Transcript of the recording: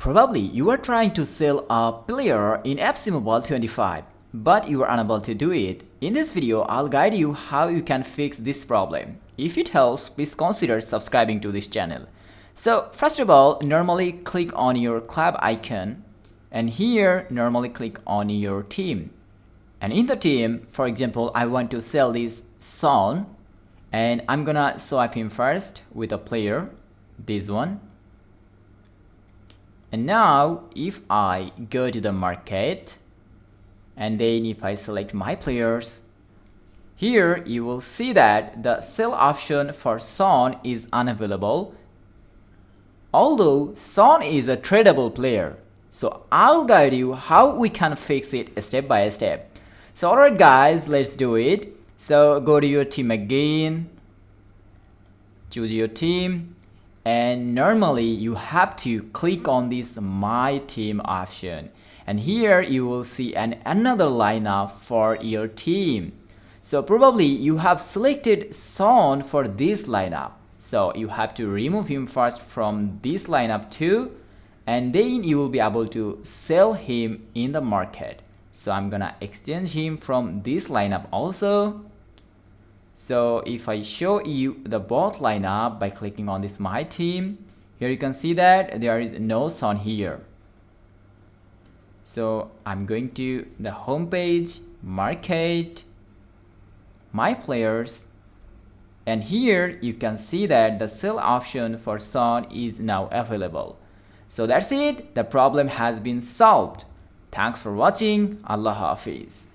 Probably you are trying to sell a player in FC Mobile 25, but you are unable to do it. In this video, I'll guide you how you can fix this problem. If it helps, please consider subscribing to this channel. So first of all, normally click on your club icon, and here normally click on your team. And in the team, for example, I want to sell this Son, and I'm gonna swipe him first with a player, this one. And now if I go to the market and then if I select my players, here you will see that the sell option for Son is unavailable, although Son is a tradable player. So I'll guide you how we can fix it step by step. So alright guys, let's do it. So go to your team again, choose your team, and normally you have to click on this my team option, and here you will see another lineup for your team. So probably you have selected Son for this lineup, so you have to remove him first from this lineup too, and then you will be able to sell him in the market. So I'm gonna exchange him from this lineup also. So if I show you the both lineup by clicking on this my team, here you can see that there is no Son here. So I'm going to the home page, market, my players, and here you can see that the sell option for Son is now available. So that's it, the problem has been solved. Thanks for watching. Allah Hafiz.